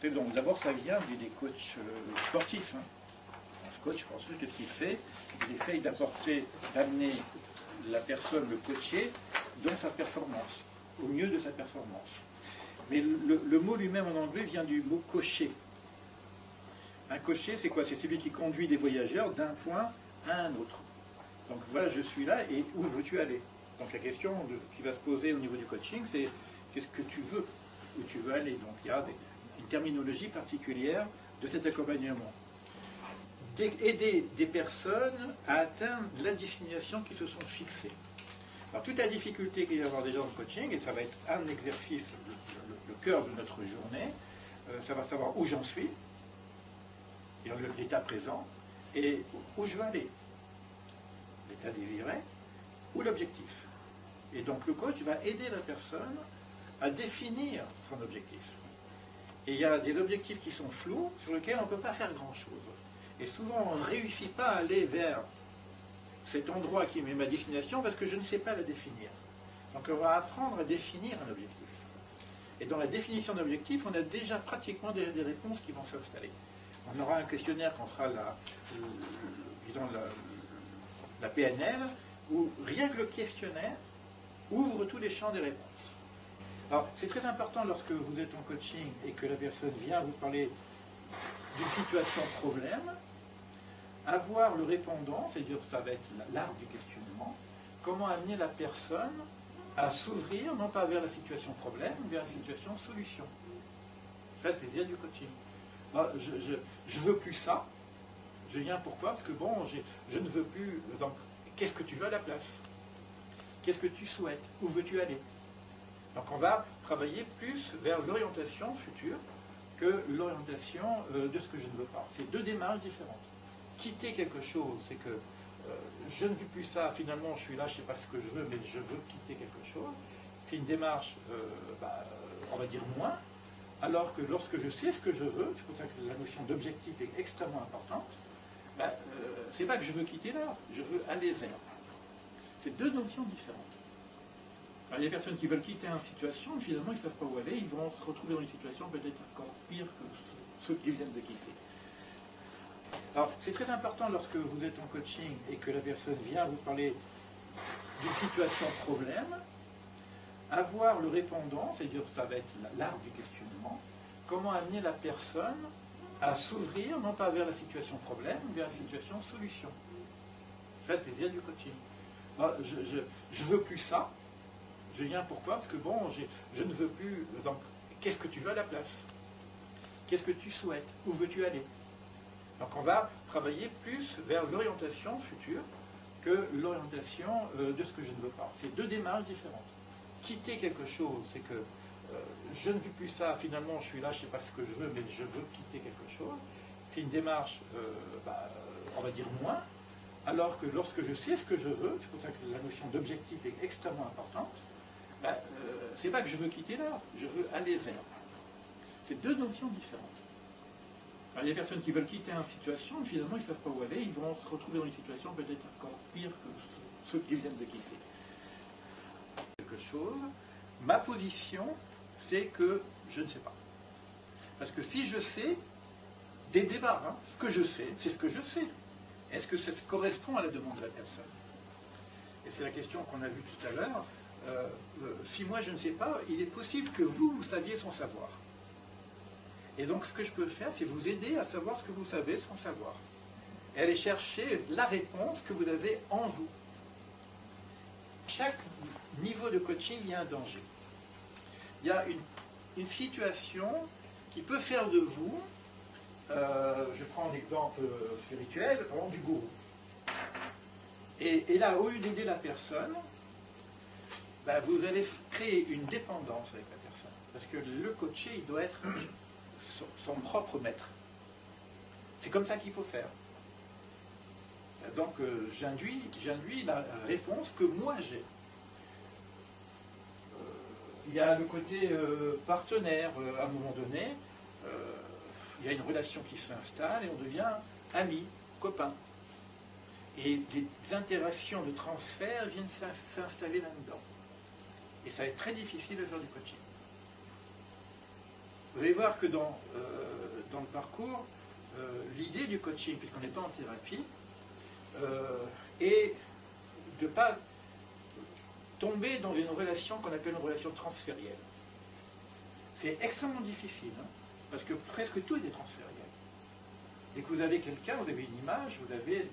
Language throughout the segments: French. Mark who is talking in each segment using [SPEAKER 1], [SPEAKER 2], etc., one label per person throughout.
[SPEAKER 1] Donc d'abord, ça vient des coachs sportifs. Hein. Un coach sportif, qu'est-ce qu'il fait? Il essaye d'amener la personne, le coaché, dans sa performance, au mieux de sa performance. Mais le mot lui-même en anglais vient du mot cocher. Un cocher, c'est quoi? C'est celui qui conduit des voyageurs d'un point à un autre. Donc voilà, je suis là et où veux-tu aller? Donc la question qui va se poser au niveau du coaching, c'est qu'est-ce que tu veux? Où tu veux aller? Donc il y a une terminologie particulière de cet accompagnement. Aider des personnes à atteindre la destination qui se sont fixées. Alors toute la difficulté qu'il va y avoir déjà dans le coaching, et ça va être un exercice, le cœur de notre journée, ça va savoir où j'en suis, l'état présent, et où je veux aller, l'état désiré, ou l'objectif. Et donc le coach va aider la personne à définir son objectif. Et il y a des objectifs qui sont flous, sur lesquels on ne peut pas faire grand-chose. Et souvent, on ne réussit pas à aller vers cet endroit qui est ma destination parce que je ne sais pas la définir. Donc on va apprendre à définir un objectif. Et dans la définition d'objectif, on a déjà pratiquement des réponses qui vont s'installer. On aura un questionnaire qu'on fera la PNL, où rien que le questionnaire ouvre tous les champs des réponses. Alors, c'est très important lorsque vous êtes en coaching et que la personne vient vous parler d'une situation problème, avoir le répondant, c'est-à-dire ça va être l'art du questionnement, comment amener la personne à s'ouvrir, non pas vers la situation problème, mais vers la situation solution. Ça, c'est dire du coaching. Alors, je veux plus ça, je viens pourquoi? Parce que bon, je ne veux plus, donc qu'est-ce que tu veux à la place? Qu'est-ce que tu souhaites? Où veux-tu aller? Donc on va travailler plus vers l'orientation future que l'orientation de ce que je ne veux pas. C'est deux démarches différentes. Quitter quelque chose, c'est que je ne veux plus ça, finalement je suis là, je ne sais pas ce que je veux, mais je veux quitter quelque chose. C'est une démarche, on va dire moins, alors que lorsque je sais ce que je veux, c'est pour ça que la notion d'objectif est extrêmement importante, c'est pas que je veux quitter là, je veux aller vers. C'est deux notions différentes. Alors, il y a des personnes qui veulent quitter une situation, finalement ils ne savent pas où aller, ils vont se retrouver dans une situation peut-être encore pire que ceux qui viennent de quitter. Alors, c'est très important lorsque vous êtes en coaching et que la personne vient vous parler d'une situation problème, avoir le répondant, c'est-à-dire ça va être l'art du questionnement, comment amener la personne à s'ouvrir, non pas vers la situation problème, mais vers la situation solution. Ça, c'est dire du coaching. Alors, je veux plus ça, je viens pourquoi? Parce que bon, je ne veux plus, donc qu'est-ce que tu veux à la place? Qu'est-ce que tu souhaites? Où veux-tu aller? Donc on va travailler plus vers l'orientation future que l'orientation de ce que je ne veux pas. C'est deux démarches différentes. Quitter quelque chose, c'est que je ne veux plus ça, finalement je suis là, je ne sais pas ce que je veux, mais je veux quitter quelque chose. C'est une démarche, on va dire moins, alors que lorsque je sais ce que je veux, c'est pour ça que la notion d'objectif est extrêmement importante, c'est pas que je veux quitter là, je veux aller vers. C'est deux notions différentes. Alors, il y a des personnes qui veulent quitter une situation, finalement ils ne savent pas où aller, ils vont se retrouver dans une situation peut-être encore pire que ceux qui viennent de quitter. Quelque chose, ma position, c'est que je ne sais pas. Parce que si je sais, dès le départ, ce que je sais, c'est ce que je sais. Est-ce que ça correspond à la demande de la personne? Et c'est la question qu'on a vue tout à l'heure. Si moi je ne sais pas, il est possible que vous saviez sans savoir. Et donc ce que je peux faire, c'est vous aider à savoir ce que vous savez sans savoir. Et aller chercher la réponse que vous avez en vous. Chaque niveau de coaching, il y a un danger. Il y a une situation qui peut faire de vous, je prends l'exemple spirituel, par exemple du gourou. Et là, au lieu d'aider la personne, vous allez créer une dépendance avec la personne. Parce que le coaché, il doit être son propre maître. C'est comme ça qu'il faut faire. Donc j'induis la réponse que moi j'ai. Il y a le côté partenaire, à un moment donné, il y a une relation qui s'installe et on devient amis, copains. Et des interactions de transfert viennent s'installer là-dedans. Et ça va être très difficile de faire du coaching. Vous allez voir que dans le parcours, l'idée du coaching, puisqu'on n'est pas en thérapie, est de ne pas tomber dans une relation qu'on appelle une relation transférielle. C'est extrêmement difficile, hein, parce que presque tout est transfériel. Dès que vous avez quelqu'un, vous avez une image, vous avez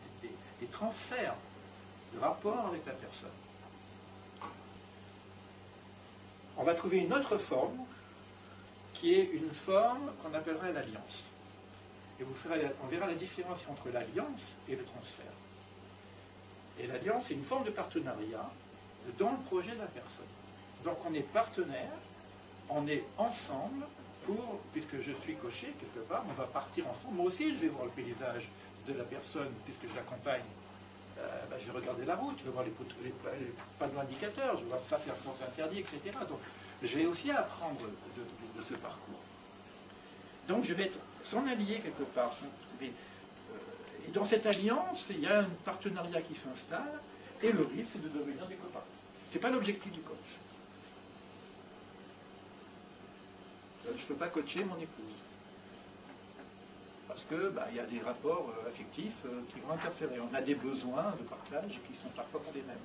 [SPEAKER 1] des transferts de rapport avec la personne. On va trouver une autre forme, qui est une forme qu'on appellerait l'alliance. Et on verra la différence entre l'alliance et le transfert. Et l'alliance, c'est une forme de partenariat dans le projet de la personne. Donc on est partenaire, on est ensemble pour, puisque je suis coaché quelque part, on va partir ensemble. Moi aussi, je vais voir le paysage de la personne, puisque je l'accompagne. Je vais regarder la route, je vais voir les panneaux indicateurs, je vais voir ça c'est un sens interdit, etc. Donc je vais aussi apprendre de ce parcours. Donc je vais être son allié quelque part. Et dans cette alliance, il y a un partenariat qui s'installe, et le risque c'est de devenir des copains. Ce n'est pas l'objectif du coach. Je ne peux pas coacher mon épouse. Parce que y a des rapports affectifs qui vont interférer. On a des besoins de partage qui sont parfois pas les mêmes.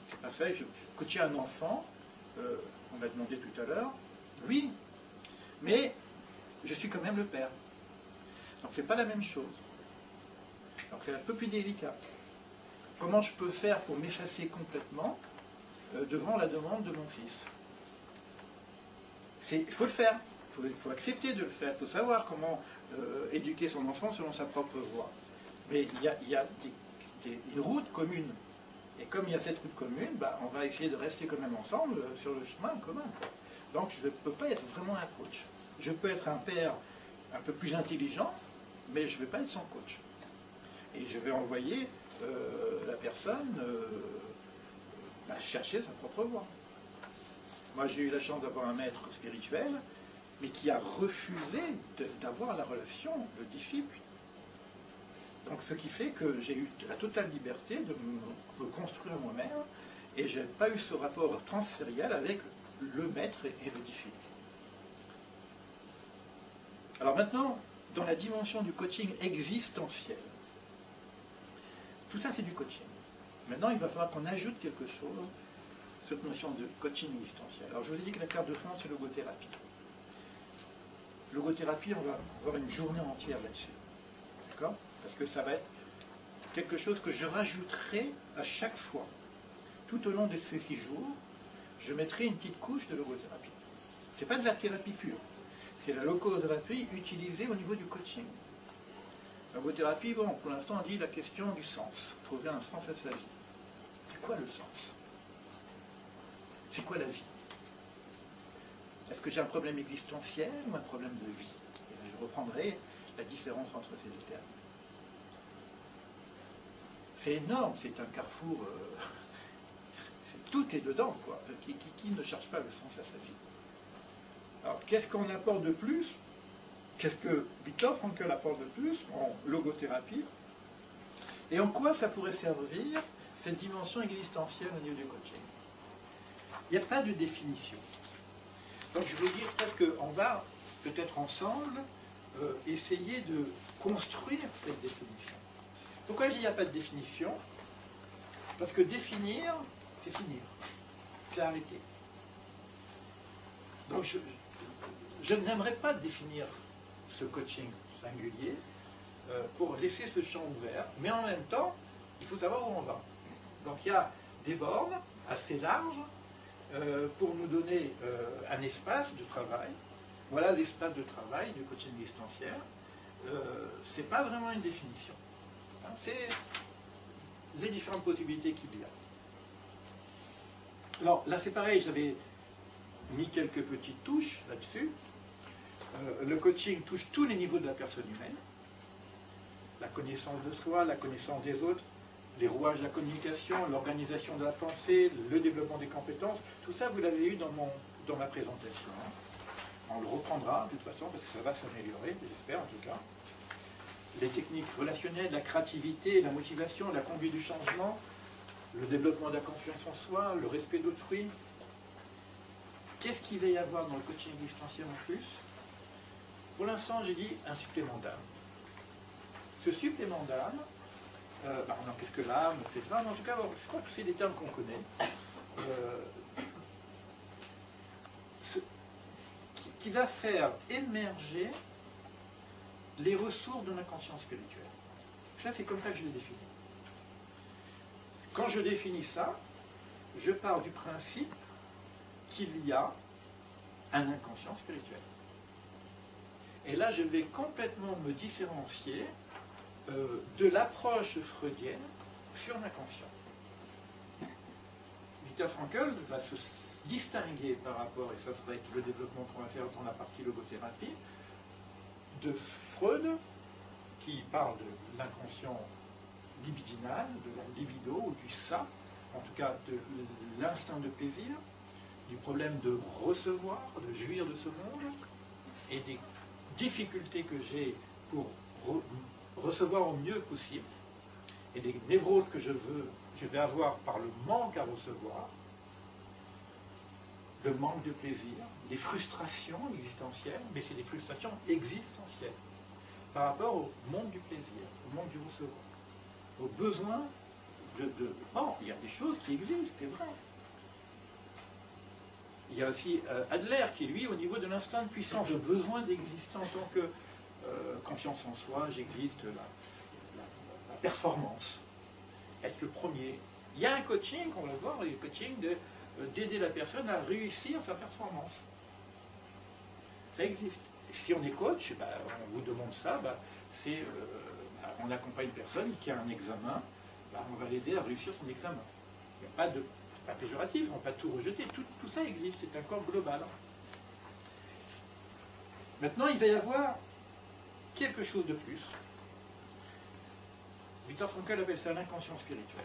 [SPEAKER 1] C'est parfait. Coacher un enfant, on m'a demandé tout à l'heure, oui, mais je suis quand même le père. Donc c'est pas la même chose. Donc c'est un peu plus délicat. Comment je peux faire pour m'effacer complètement devant la demande de mon fils? Il faut le faire. Il faut accepter de le faire. Il faut savoir comment éduquer son enfant selon sa propre voie. Mais il y a une route commune. Et comme il y a cette route commune, on va essayer de rester quand même ensemble sur le chemin commun, quoi. Donc je ne peux pas être vraiment un coach. Je peux être un père un peu plus intelligent, mais je ne vais pas être son coach. Et je vais envoyer la personne chercher sa propre voie. Moi j'ai eu la chance d'avoir un maître spirituel, mais qui a refusé d'avoir la relation, le disciple. Donc ce qui fait que j'ai eu la totale liberté de me construire moi-même, et je n'ai pas eu ce rapport transfériel avec le maître et le disciple. Alors maintenant, dans la dimension du coaching existentiel, tout ça c'est du coaching. Maintenant il va falloir qu'on ajoute quelque chose, cette notion de coaching existentiel. Alors je vous ai dit que la carte de fond c'est logothérapie. Logothérapie, on va avoir une journée entière là-dessus. D'accord? Parce que ça va être quelque chose que je rajouterai à chaque fois. Tout au long de ces 6 jours, je mettrai une petite couche de logothérapie. Ce n'est pas de la thérapie pure. C'est la logothérapie utilisée au niveau du coaching. La logothérapie, bon, pour l'instant, on dit la question du sens. Trouver un sens à sa vie. C'est quoi le sens? C'est quoi la vie? Est-ce que j'ai un problème existentiel ou un problème de vie? Et je reprendrai la différence entre ces deux termes. C'est énorme, c'est un carrefour. Tout est dedans, quoi. Qui ne cherche pas le sens à sa vie? Alors, qu'est-ce qu'on apporte de plus? Qu'est-ce que Viktor Frankl apporte de plus en logothérapie? Et en quoi ça pourrait servir, cette dimension existentielle au niveau du coaching? Il n'y a pas de définition. Donc je veux dire presque, on va peut-être ensemble essayer de construire cette définition. Pourquoi je dis qu'il n'y a pas de définition? Parce que définir, c'est finir. C'est arrêter. Donc je n'aimerais pas définir ce coaching singulier pour laisser ce champ ouvert, mais en même temps, il faut savoir où on va. Donc il y a des bornes assez larges pour nous donner un espace de travail. Voilà l'espace de travail du coaching existentiel. Ce n'est pas vraiment une définition. Hein, c'est les différentes possibilités qu'il y a. Alors là c'est pareil, j'avais mis quelques petites touches là-dessus. Le coaching touche tous les niveaux de la personne humaine. La connaissance de soi, la connaissance des autres, les rouages de la communication, l'organisation de la pensée, le développement des compétences, tout ça vous l'avez eu dans ma présentation. On le reprendra de toute façon parce que ça va s'améliorer, j'espère en tout cas. Les techniques relationnelles, la créativité, la motivation, la conduite du changement, le développement de la confiance en soi, le respect d'autrui. Qu'est-ce qu'il va y avoir dans le coaching existentiel en plus? pour l'instant, j'ai dit un supplément d'âme. Ce supplément d'âme, qu'est-ce que l'âme, etc. Mais en tout cas, je crois que c'est des termes qu'on connaît. Qui va faire émerger les ressources de l'inconscient spirituel. Ça, c'est comme ça que je l'ai défini. Quand je définis ça, je pars du principe qu'il y a un inconscient spirituel. Et là, je vais complètement me différencier de l'approche freudienne sur l'inconscient. Viktor Frankl va se distinguer par rapport, et ça serait le développement qu'on va faire dans la partie logothérapie, de Freud, qui parle de l'inconscient libidinal, de la libido, ou du ça, en tout cas de l'instinct de plaisir, du problème de recevoir, de jouir de ce monde, et des difficultés que j'ai pour recevoir au mieux possible, et des névroses que je vais avoir par le manque à recevoir, le manque de plaisir, des frustrations existentielles, mais c'est des frustrations existentielles par rapport au monde du plaisir, au monde du recevoir, au besoin Bon, il y a des choses qui existent, c'est vrai. Il y a aussi Adler qui, lui, au niveau de l'instinct de puissance, le besoin d'exister en tant que confiance en soi, j'existe, la performance, être le premier. Il y a un coaching, on va voir, le coaching d'aider la personne à réussir sa performance. Ça existe. Si on est coach, on vous demande ça, on accompagne une personne qui a un examen, on va l'aider à réussir son examen. Il n'y a pas péjoratif, on ne va pas tout rejeter, tout ça existe, c'est un corps global. Maintenant, il va y avoir quelque chose de plus. Viktor Frankl appelle ça l'inconscient spirituel.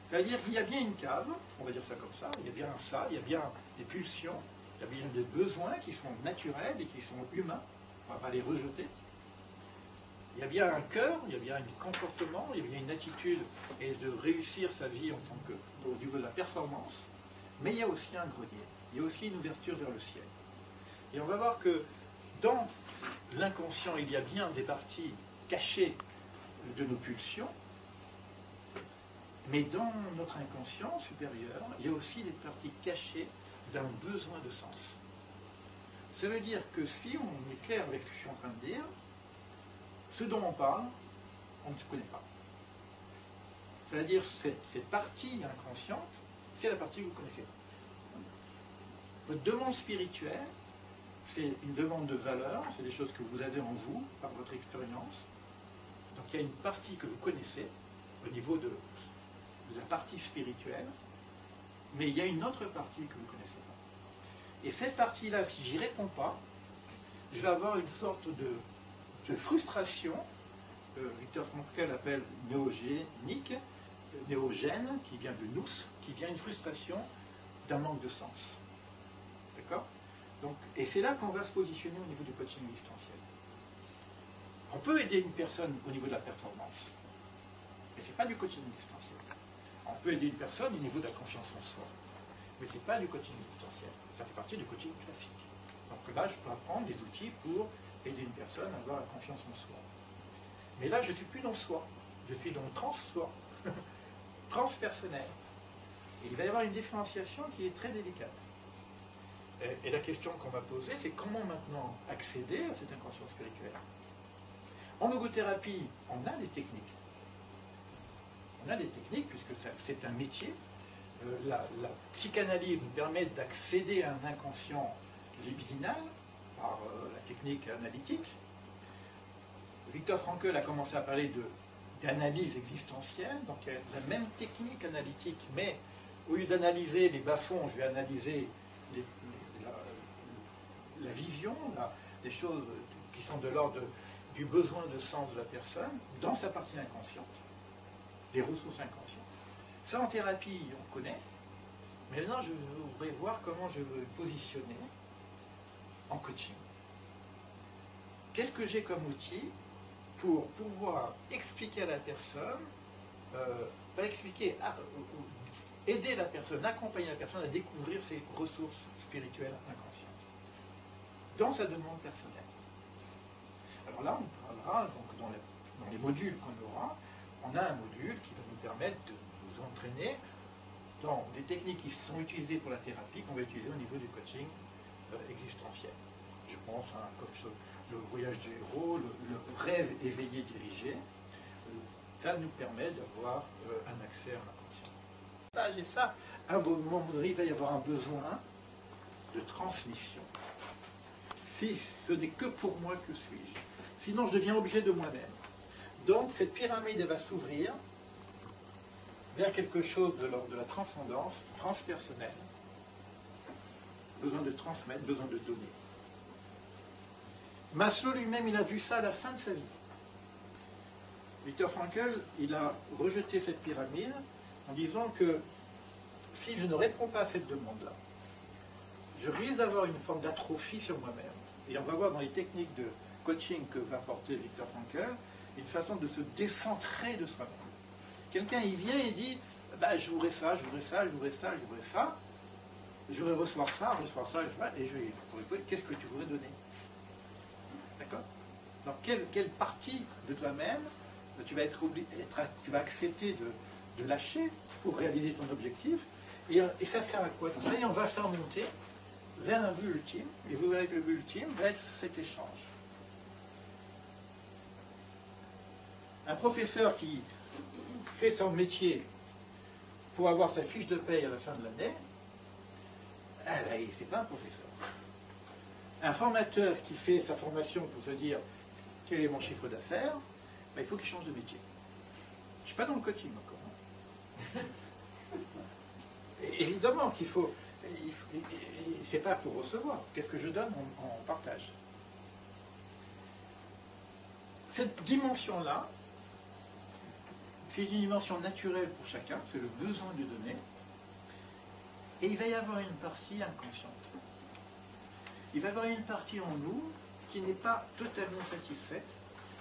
[SPEAKER 1] C'est-à-dire qu'il y a bien une cave, on va dire ça comme ça, il y a bien ça, il y a bien des pulsions, il y a bien des besoins qui sont naturels et qui sont humains, on ne va pas les rejeter. Il y a bien un cœur, il y a bien un comportement, il y a bien une attitude et de réussir sa vie au niveau de la performance, mais il y a aussi un grenier, il y a aussi une ouverture vers le ciel. Et on va voir que dans l'inconscient, il y a bien des parties cachées de nos pulsions, mais dans notre inconscient supérieur, il y a aussi des parties cachées d'un besoin de sens. Ça veut dire que si on est clair avec ce que je suis en train de dire, ce dont on parle, on ne se connaît pas. C'est-à-dire cette partie inconsciente, c'est la partie que vous ne connaissez pas. Votre demande spirituelle, c'est une demande de valeur, c'est des choses que vous avez en vous, par votre expérience. Donc il y a une partie que vous connaissez, au niveau de la partie spirituelle, mais il y a une autre partie que vous ne connaissez pas. Et cette partie-là, si j'y réponds pas, je vais avoir une sorte de frustration, Viktor Frankl appelle néogène, qui vient de nous, qui vient une frustration d'un manque de sens. D'accord ? Donc, et c'est là qu'on va se positionner au niveau du coaching existentiel. On peut aider une personne au niveau de la performance, mais ce n'est pas du coaching existentiel. On peut aider une personne au niveau de la confiance en soi, mais ce n'est pas du coaching existentiel. Ça fait partie du coaching classique. Donc là, je peux apprendre des outils pour aider une personne à avoir la confiance en soi. Mais là, je ne suis plus dans soi, je suis dans trans-soi, transpersonnel. Et il va y avoir une différenciation qui est très délicate. Et la question qu'on va poser, c'est comment maintenant accéder à cette inconscient spirituel. En logothérapie, on a des techniques. On a des techniques, puisque c'est un métier. La psychanalyse nous permet d'accéder à un inconscient libidinal par la technique analytique. Viktor Frankl a commencé à parler d'analyse existentielle, donc il y a la même technique analytique, mais au lieu d'analyser les bas-fonds, je vais analyser la vision, les choses qui sont de l'ordre du besoin de sens de la personne, dans sa partie inconsciente, les ressources inconscientes. Ça, en thérapie, on connaît, mais maintenant, je voudrais voir comment je veux positionner en coaching. Qu'est-ce que j'ai comme outil pour pouvoir expliquer à la personne, pas expliquer, aider la personne, accompagner la personne à découvrir ses ressources spirituelles inconscientes. dans sa demande personnelle. Alors là, on parlera, donc dans les modules qu'on aura, on a un module qui va nous permettre de nous entraîner dans des techniques qui sont utilisées pour la thérapie, qu'on va utiliser au niveau du coaching existentiel. Je pense à un coach, le voyage du héros, le rêve éveillé dirigé. Ça nous permet d'avoir un accès à la conscience. Et ça, à un moment donné, il va y avoir un besoin de transmission. Si ce n'est que pour moi, que suis-je? Sinon, je deviens objet de moi-même. Donc, cette pyramide, elle va s'ouvrir vers quelque chose de l'ordre de la transcendance, transpersonnelle. Besoin de transmettre, besoin de donner. Maslow lui-même, il a vu ça à la fin de sa vie. Viktor Frankl, il a rejeté cette pyramide en disant que si je ne réponds pas à cette demande-là, je risque d'avoir une forme d'atrophie sur moi-même. Et on va voir dans les techniques de coaching que va porter Viktor Frankl, une façon de se décentrer de soi-même. Quelqu'un, il vient et dit, bah, je voudrais ça, je voudrais ça, je voudrais ça, je voudrais ça, je voudrais recevoir ça, et je vais qu'est-ce que tu voudrais donner? D'accord? Donc, quelle partie de toi-même tu vas tu vas accepter de lâcher pour réaliser ton objectif, et ça sert à quoi? Donc, ça y est, on va faire monter vers un but ultime, et vous verrez que le but ultime va être cet échange. Un professeur qui fait son métier pour avoir sa fiche de paye à la fin de l'année, c'est pas un professeur. Un formateur qui fait sa formation pour se dire quel est mon chiffre d'affaires, il faut qu'il change de métier. Je ne suis pas dans le coaching encore. Évidemment qu'il faut, c'est pas pour recevoir. Qu'est-ce que je donne en partage? Cette dimension-là, c'est une dimension naturelle pour chacun, c'est le besoin de donner. Et il va y avoir une partie inconsciente. Il va y avoir une partie en nous qui n'est pas totalement satisfaite,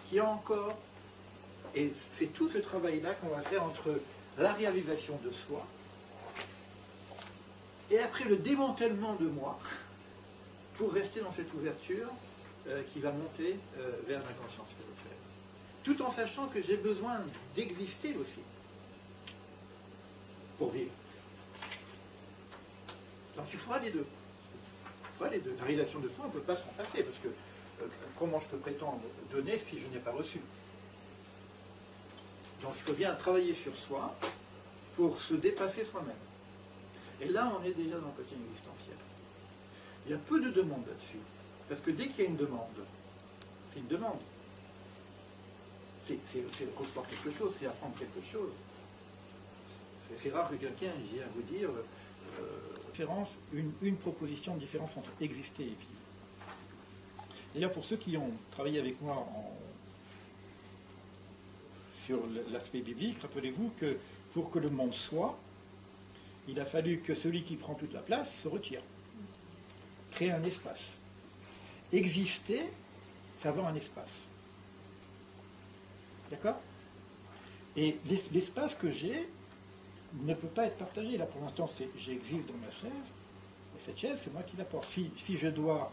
[SPEAKER 1] qui a encore, et c'est tout ce travail-là qu'on va faire entre la réalisation de soi et après le démantèlement de moi pour rester dans cette ouverture qui va monter vers l'inconscience spirituelle. Tout en sachant que j'ai besoin d'exister aussi pour vivre. Donc il faudra les deux. Il faudra les deux. La réalisation de soi, on ne peut pas s'en passer, parce que comment je peux prétendre donner si je n'ai pas reçu? Donc il faut bien travailler sur soi pour se dépasser soi-même. Et là, on est déjà dans le coaching existentiel. Il y a peu de demandes là-dessus. Parce que dès qu'il y a une demande, c'est une demande. C'est recevoir quelque chose, c'est apprendre quelque chose. C'est rare que quelqu'un vienne vous dire une proposition de différence entre exister et vivre. D'ailleurs, pour ceux qui ont travaillé avec moi sur l'aspect biblique, rappelez-vous que pour que le monde soit, il a fallu que celui qui prend toute la place se retire. Créer un espace. Exister, c'est avoir un espace. D'accord? Et l'espace que j'ai ne peut pas être partagé. Là, pour l'instant, j'existe dans ma chaise, et cette chaise, c'est moi qui la porte. Si je dois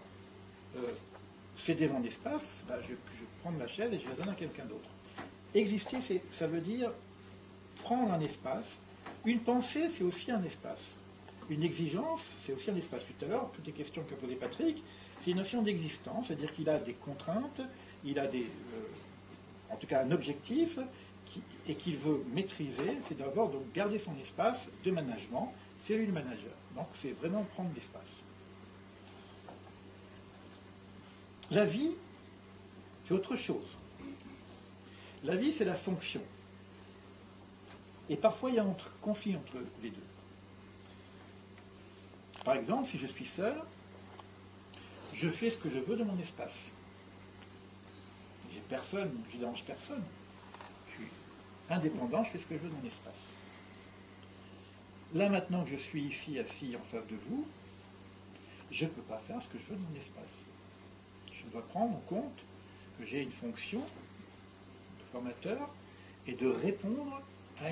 [SPEAKER 1] céder mon espace, ben, je prends ma chaise et je la donne à quelqu'un d'autre. Exister, ça veut dire prendre un espace. Une pensée, c'est aussi un espace. Une exigence, c'est aussi un espace. Tout à l'heure, toutes les questions qu'a posées Patrick, c'est une notion d'existence, c'est-à-dire qu'il a des contraintes, il a en tout cas un objectif, et qu'il veut maîtriser, c'est d'abord donc garder son espace de management, c'est lui le manager. Donc c'est vraiment prendre l'espace. La vie, c'est autre chose. La vie, c'est la fonction. Et parfois, il y a un conflit entre les deux. Par exemple, si je suis seul, je fais ce que je veux de mon espace. J'ai personne, je ne dérange personne. Je suis indépendant, je fais ce que je veux de mon espace. Là, maintenant que je suis ici, assis en face de vous, je ne peux pas faire ce que je veux de mon espace. Je dois prendre en compte que j'ai une fonction de formateur et de répondre à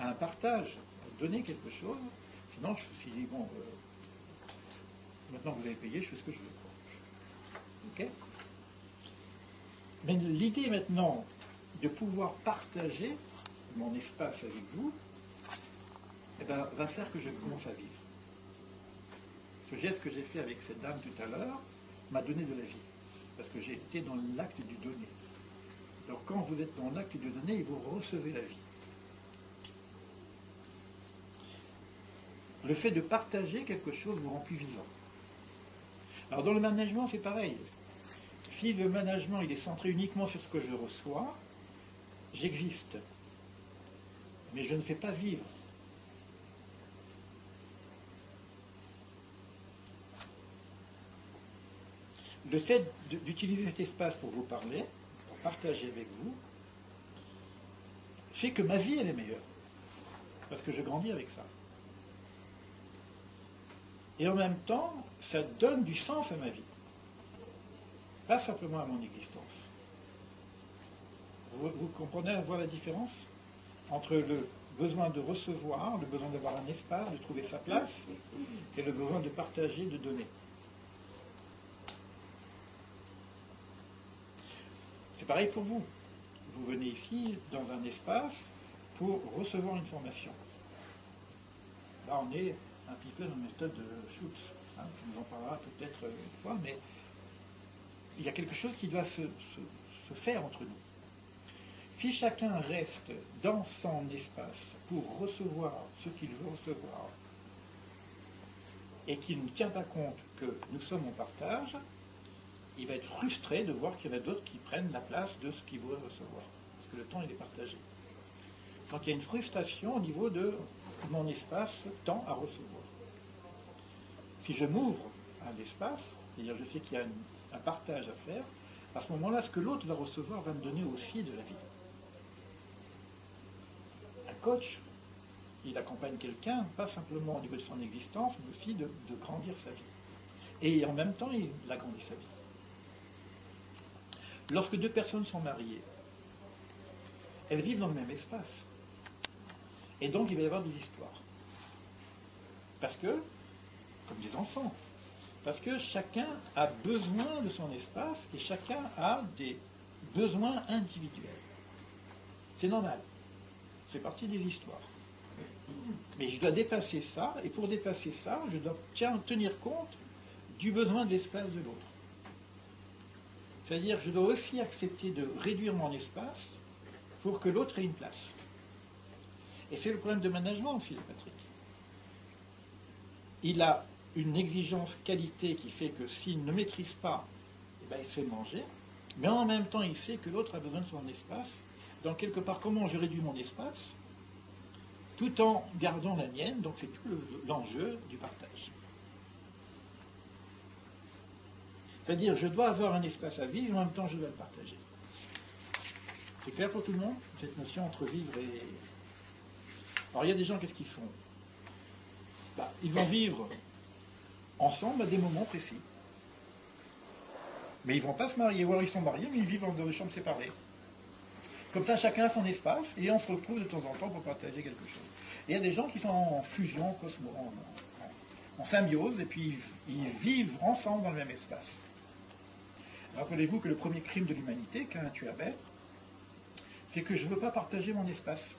[SPEAKER 1] un partage, à donner quelque chose. Sinon, je me suis dit, bon, maintenant que vous avez payé, je fais ce que je veux. Okay. Mais l'idée maintenant de pouvoir partager mon espace avec vous, eh ben, va faire que je commence à vivre. Ce geste que j'ai fait avec cette dame tout à l'heure m'a donné de la vie, parce que j'ai été dans l'acte du donner. Donc quand vous êtes dans l'acte du donner, vous recevez la vie. Le fait de partager quelque chose vous rend plus vivant. Alors dans le management, c'est pareil. Si le management il est centré uniquement sur ce que je reçois, j'existe. Mais je ne fais pas vivre. Le fait d'utiliser cet espace pour vous parler, pour partager avec vous, fait que ma vie elle est meilleure. Parce que je grandis avec ça. Et en même temps, ça donne du sens à ma vie. Pas simplement à mon existence. Vous comprenez, voir la différence entre le besoin de recevoir, le besoin d'avoir un espace, de trouver sa place, et le besoin de partager, de donner. C'est pareil pour vous. Vous venez ici dans un espace pour recevoir une formation. Là, on est un petit peu dans la méthode de Schultz. Hein, on nous en parlera peut-être une fois, mais il y a quelque chose qui doit se faire entre nous. Si chacun reste dans son espace pour recevoir ce qu'il veut recevoir et qu'il ne tient pas compte que nous sommes en partage, il va être frustré de voir qu'il y en a d'autres qui prennent la place de ce qu'il veut recevoir. Parce que le temps, il est partagé. Donc il y a une frustration au niveau de mon espace temps à recevoir. Si je m'ouvre à l'espace, c'est-à-dire je sais qu'il y a un partage à faire, à ce moment-là, ce que l'autre va recevoir va me donner aussi de la vie. Un coach, il accompagne quelqu'un, pas simplement au niveau de son existence, mais aussi de grandir sa vie. Et en même temps, il agrandit sa vie. Lorsque deux personnes sont mariées, elles vivent dans le même espace. Et donc, il va y avoir des histoires. Parce que, comme des enfants, parce que chacun a besoin de son espace et chacun a des besoins individuels. C'est normal. C'est partie des histoires. Mais je dois dépasser ça, et pour dépasser ça, je dois tenir compte du besoin de l'espace de l'autre. C'est-à-dire, je dois aussi accepter de réduire mon espace pour que l'autre ait une place. Et c'est le problème de management aussi, Patrick. Il a une exigence qualité qui fait que s'il ne maîtrise pas, eh ben, il se fait manger, mais en même temps, il sait que l'autre a besoin de son espace. Donc, quelque part, comment je réduis mon espace, tout en gardant la mienne, donc c'est tout l'enjeu du partage. C'est-à-dire, je dois avoir un espace à vivre, en même temps, je dois le partager. C'est clair pour tout le monde, cette notion entre vivre et... Alors, il y a des gens, qu'est-ce qu'ils font? Ils vont vivre ensemble à des moments précis. Mais ils ne vont pas se marier, ou alors ils sont mariés, mais ils vivent dans des chambres séparées. Comme ça, chacun a son espace, et on se retrouve de temps en temps pour partager quelque chose. Et il y a des gens qui sont en fusion, en symbiose, et puis ils vivent ensemble dans le même espace. Rappelez-vous que le premier crime de l'humanité, qu'a tué Abel, c'est que je ne veux pas partager mon espace.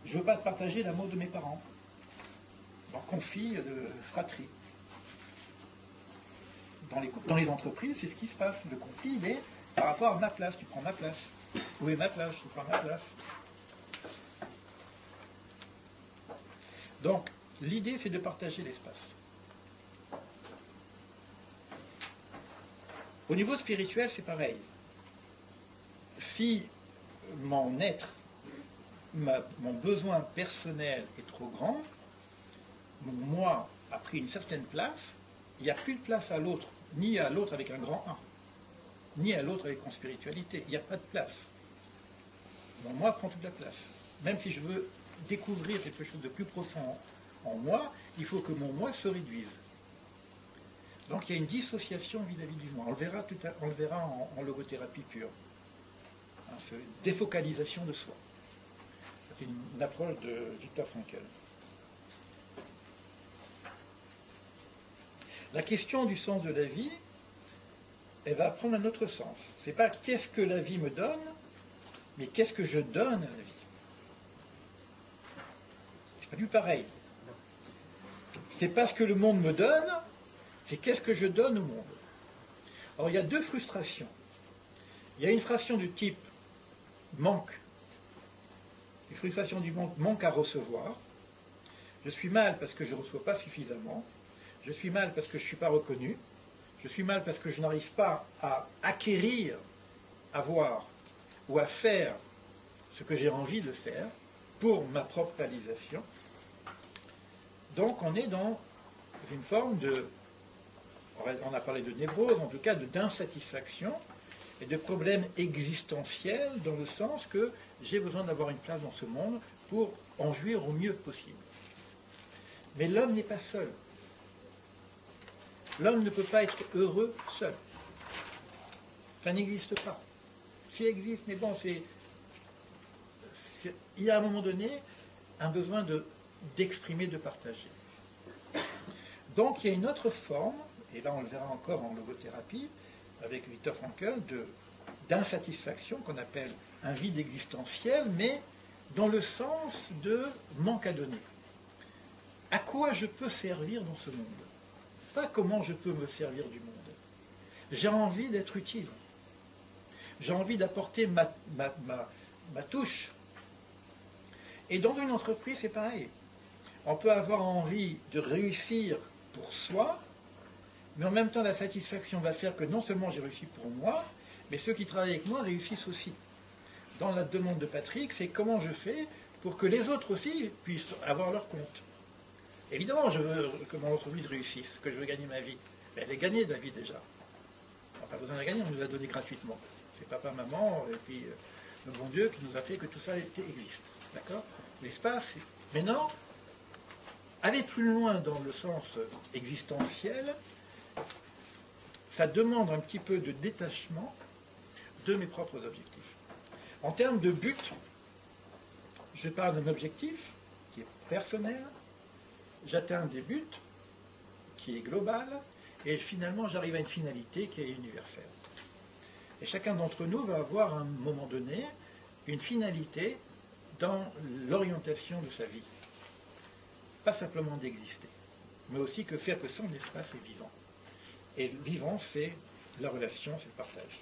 [SPEAKER 1] Je ne veux pas partager l'amour de mes parents. Leur conflit de fratrie. Dans les entreprises, c'est ce qui se passe. Le conflit, il est par rapport à ma place. Tu prends ma place. Où est ma place? Je prends ma place. Donc, l'idée, c'est de partager l'espace. Au niveau spirituel, c'est pareil. Si mon être, mon besoin personnel est trop grand, mon moi a pris une certaine place, il n'y a plus de place à l'autre, ni à l'autre avec un grand 1, ni à l'autre avec en spiritualité. Il n'y a pas de place. Mon moi prend toute la place. Même si je veux découvrir quelque chose de plus profond en moi, il faut que mon moi se réduise. Donc il y a une dissociation vis-à-vis du moi. On le verra en logothérapie pure. Hein, c'est une défocalisation de soi. C'est une approche de Viktor Frankl. La question du sens de la vie, elle va prendre un autre sens. C'est pas qu'est-ce que la vie me donne, mais qu'est-ce que je donne à la vie. C'est pas du pareil. C'est pas ce que le monde me donne, c'est qu'est-ce que je donne au monde. Alors il y a deux frustrations. Il y a une frustration du type manque. Une frustration du manque à recevoir. Je suis mal parce que je ne reçois pas suffisamment. Je suis mal parce que je ne suis pas reconnu. Je suis mal parce que je n'arrive pas à acquérir, à voir ou à faire ce que j'ai envie de faire pour ma propre réalisation. Donc on est dans une forme de, on a parlé de névrose, en tout cas d'insatisfaction et de problèmes existentiels dans le sens que j'ai besoin d'avoir une place dans ce monde pour en jouir au mieux possible. Mais l'homme n'est pas seul. L'homme ne peut pas être heureux seul. Ça n'existe pas. Ça existe, mais bon, il y a à un moment donné un besoin d'exprimer, de partager. Donc il y a une autre forme, et là on le verra encore en logothérapie, avec Viktor Frankl, d'insatisfaction qu'on appelle un vide existentiel, mais dans le sens de manque à donner. À quoi je peux servir dans ce monde? Pas comment je peux me servir du monde. J'ai envie d'être utile. J'ai envie d'apporter ma touche. Et dans une entreprise, c'est pareil. On peut avoir envie de réussir pour soi, mais en même temps, la satisfaction va faire que non seulement j'ai réussi pour moi, mais ceux qui travaillent avec moi réussissent aussi. Dans la demande de Patrick, c'est comment je fais pour que les autres aussi puissent avoir leur compte. Évidemment, je veux que mon entreprise réussisse, que je veux gagner ma vie. Mais elle est gagnée, la vie, déjà. On n'a pas besoin de la gagner, on nous l'a donnée gratuitement. C'est papa, maman, et puis le bon Dieu qui nous a fait que tout ça existe. D'accord? L'espace, maintenant, aller plus loin dans le sens existentiel, ça demande un petit peu de détachement de mes propres objectifs. En termes de but, je parle d'un objectif qui est personnel, j'atteins des buts qui est global, et finalement j'arrive à une finalité qui est universelle. Et chacun d'entre nous va avoir à un moment donné une finalité dans l'orientation de sa vie. Pas simplement d'exister, mais aussi que faire que son espace est vivant. Et le vivant, c'est la relation, c'est le partage.